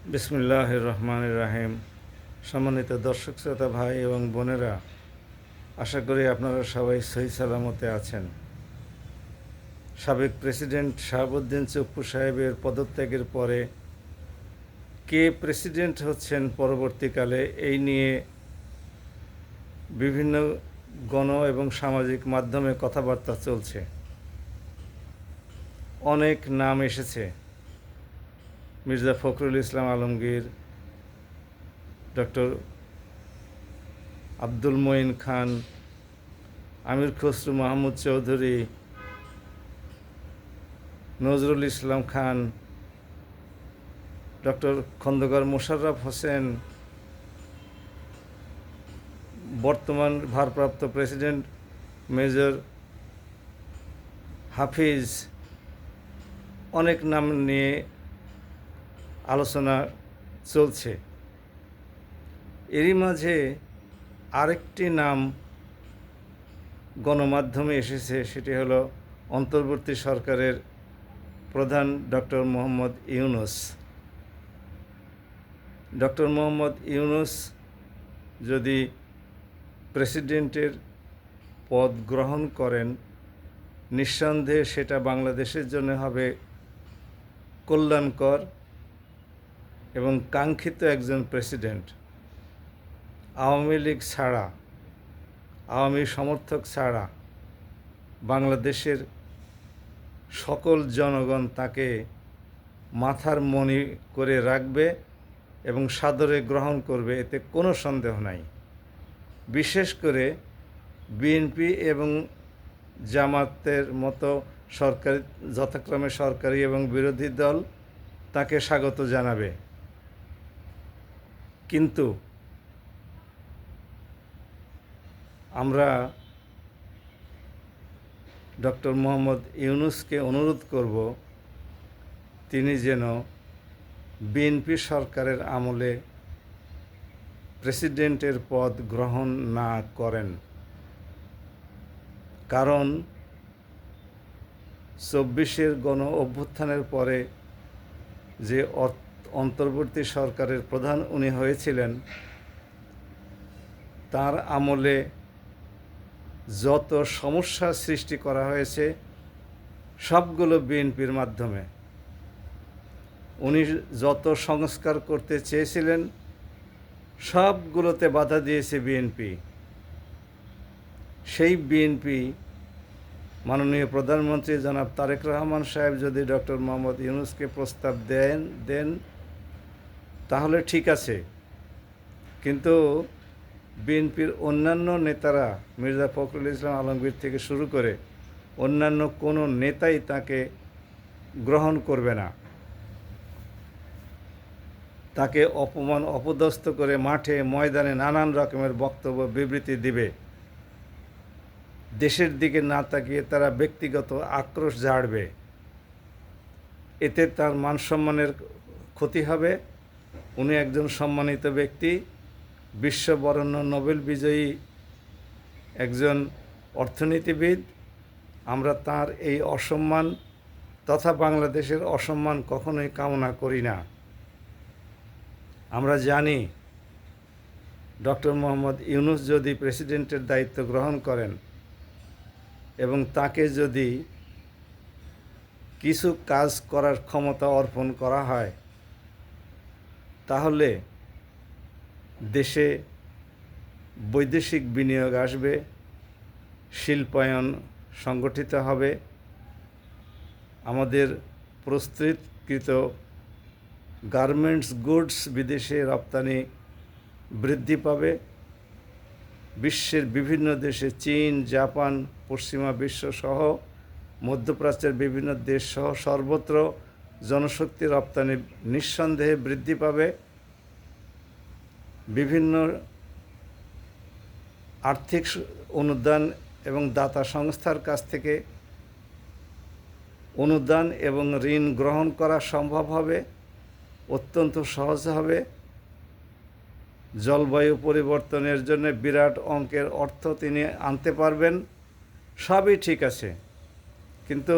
বিসমিল্লাহির রহমানির রহিম। সম্মানিত দর্শক শ্রোতা ভাই এবং বোনেরা, আশা করি আপনারা সবাই সহি সালামতে আছেন। সাবেক প্রেসিডেন্ট শাহাবুদ্দিন চুপ্পু সাহেবের পদত্যাগের পরে কে প্রেসিডেন্ট হচ্ছেন পরবর্তীকালে, এই নিয়ে বিভিন্ন গণ এবং সামাজিক মাধ্যমে কথাবার্তা চলছে। অনেক নাম এসেছে: মির্জা ফখরুল ইসলাম আলমগীর, ডক্টর আব্দুল মঈন খান, আমির খসরু মাহমুদ চৌধুরী, নজরুল ইসলাম খান, ডক্টর খন্দকার মোশাররফ হোসেন, বর্তমান ভারপ্রাপ্ত প্রেসিডেন্ট মেজর হাফিজ। অনেক নাম নিয়ে আলোচনা চলছে। এরই মাঝে আরেকটি নাম গণমাধ্যমে এসেছে, সেটি হলো অন্তর্বর্তী সরকারের প্রধান ডক্টর মোহাম্মদ ইউনূস। ডক্টর মোহাম্মদ ইউনূস যদি প্রেসিডেন্টের পদ গ্রহণ করেন, নিঃসন্দেহে সেটা বাংলাদেশের জন্য হবে কল্যাণকর এবং কাঙ্ক্ষিত একজন প্রেসিডেন্ট। আওয়ামী লীগ ছাড়া, আওয়ামী সমর্থক ছাড়া বাংলাদেশের সকল জনগণ তাকে মাথার মণি করে রাখবে এবং সাদরে গ্রহণ করবে, এতে কোনো সন্দেহ নাই। বিশেষ করে বিএনপি এবং জামাতের মতো সরকারি, যথাক্রমে সরকারি এবং বিরোধী দল তাকে স্বাগত জানাবে। কিন্তু আমরা ডক্টর মোহাম্মদ ইউনূসকে অনুরোধ করব, তিনি যেন বিএনপি সরকারের আমলে প্রেসিডেন্টের পদ গ্রহণ না করেন। কারণ ২৪-এর গণ অভ্যুত্থানের পরে যে অন্তর্বর্তী সরকারের প্রধান উনি হয়েছিলেন, তার আমলে যত সমস্যার সৃষ্টি করা হয়েছে সবগুলো বিএনপির মাধ্যমে। উনি যত সংস্কার করতে চেয়েছিলেন সবগুলোতে বাধা দিয়েছে বিএনপি। সেই বিএনপি মাননীয় প্রধানমন্ত্রী জনাব তারেক রহমান সাহেব যদি ডক্টর মোহাম্মদ ইউনূসকে প্রস্তাব দেন তাহলে ঠিক আছে, কিন্তু বিএনপির অন্যান্য নেতারা, মির্জা ফখরুল ইসলাম আলমগীর থেকে শুরু করে অন্যান্য কোনো নেতাই তাকে গ্রহণ করবে না। তাকে অপমান অপদস্থ করে মাঠে ময়দানে নানান রকমের বক্তব্য বিবৃতি দিবে। দেশের দিকে না তাকিয়ে তারা ব্যক্তিগত আক্রোশ ঝাড়বে। এতে তার মান সম্মানের ক্ষতি হবে। উনি একজন সম্মানিত ব্যক্তি, বিশ্ববরেণ্য নোবেল বিজয়ী একজন অর্থনীতিবিদ। আমরা তার এই অসম্মান তথা বাংলাদেশের অসম্মান কখনোই কামনা করি না। আমরা জানি ডক্টর মোহাম্মদ ইউনূস যদি প্রেসিডেন্টের দায়িত্ব গ্রহণ করেন এবং তাকে যদি কিছু কাজ করার ক্ষমতা অর্পণ করা হয়, তাহলে দেশে বৈদেশিক বিনিয়োগ আসবে, শিল্পায়ন সংগঠিত হবে, আমাদের প্রস্তুতকৃত গার্মেন্টস গুডস বিদেশে রপ্তানি বৃদ্ধি পাবে। বিশ্বের বিভিন্ন দেশে, চীন, জাপান, পশ্চিমা বিশ্বসহ মধ্যপ্রাচ্যের বিভিন্ন দেশসহ সর্বত্র জনশক্তি রপ্তানি নিঃসন্দেহে বৃদ্ধি পাবে। বিভিন্ন আর্থিক অনুদান এবং দাতা সংস্থার কাছ থেকে অনুদান এবং ঋণ গ্রহণ করা সম্ভব হবে, অত্যন্ত সহজ হবে। জলবায়ু পরিবর্তনের জন্য বিরাট অঙ্কের অর্থ তিনি আনতে পারবেন। সবই ঠিক আছে, কিন্তু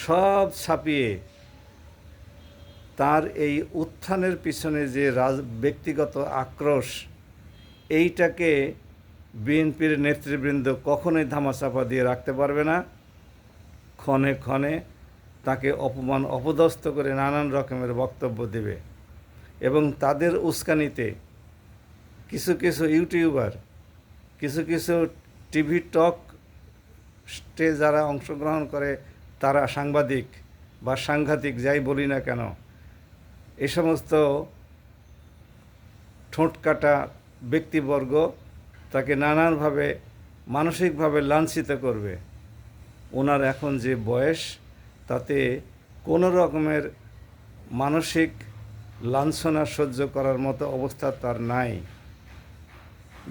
সব ছাপিয়ে তার এই উত্থানের পিছনে যে ব্যক্তিগত আক্রোশ, এইটাকে বিএনপির নেতৃবৃন্দ কখনোই ধামাচাপা দিয়ে রাখতে পারবে না। ক্ষণে ক্ষণে তাকে অপমান অপদস্থ করে নানান রকমের বক্তব্য দেবে এবং তাদের উস্কানিতে কিছু কিছু ইউটিউবার, কিছু কিছু টিভি টক স্টে যারা অংশগ্রহণ করে, তারা সাংবাদিক বা সাংঘাতিক যাই বলি না কেন, এই সমস্ত ঠোঁটকাটা ব্যক্তিবর্গ তাকে নানানভাবে মানসিকভাবে লাঞ্ছিত করবে। ওনার এখন যে বয়স, তাতে কোনো রকমের মানসিক লাঞ্ছনা সহ্য করার মতো অবস্থা তার নাই।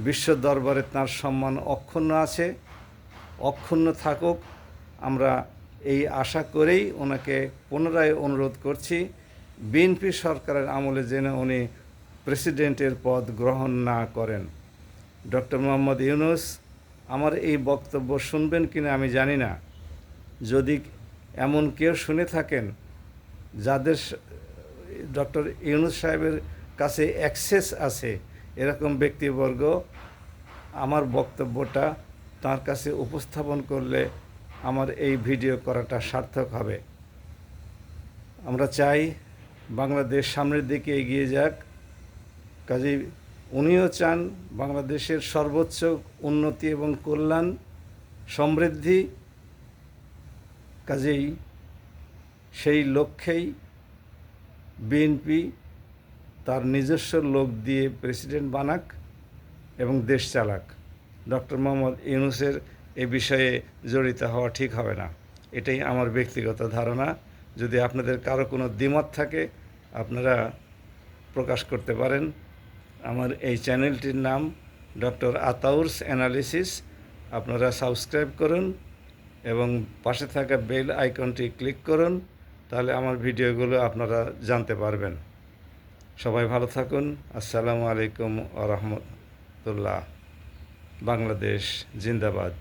বিশ্ব দরবারে তার সম্মান অক্ষুণ্ণ আছে, অক্ষুণ্ণ থাকুক। আমরা এই আশা করেই ওনাকে পুনরায় অনুরোধ করছি, বিএনপি সরকারের আমলে যেন উনি প্রেসিডেন্টের পদ গ্রহণ না করেন। ডক্টর মোহাম্মদ ইউনূস আমার এই বক্তব্য শুনবেন কিনা আমি জানি না। যদি এমন কেউ শুনে থাকেন যাদের ডক্টর ইউনূস সাহেবের কাছে অ্যাক্সেস আছে, এরকম ব্যক্তিবর্গ আমার বক্তব্যটা তার কাছে উপস্থাপন করলে আমার এই ভিডিও করাটা সার্থক হবে। আমরা চাই বাংলাদেশ সামনের দিকে এগিয়ে যাক, কাজেই উনিও চান বাংলাদেশের সর্বোচ্চ উন্নতি এবং কল্যাণ সমৃদ্ধি। কাজেই সেই লক্ষ্যেই বিএনপি তার নিজস্ব লোক দিয়ে প্রেসিডেন্ট বানাক এবং দেশ চালাক। ডক্টর মোহাম্মদ ইউনূসের এ বিষয়ে জড়িত হওয়া ঠিক হবে না, এটাই আমার ব্যক্তিগত ধারণা। যদি আপনাদের কারো কোনো দ্বিমত থাকে আপনারা প্রকাশ করতে পারেন। আমার এই চ্যানেলটির নাম ডক্টর আতাউরস অ্যানালিসিস। আপনারা সাবস্ক্রাইব করুন এবং পাশে থাকা বেল আইকনটি ক্লিক করুন, তাহলে আমার ভিডিওগুলো আপনারা জানতে পারবেন। সবাই ভালো থাকুন। আসসালামু আলাইকুম ওয়া রাহমাতুল্লাহ। বাংলাদেশ জিন্দাবাদ।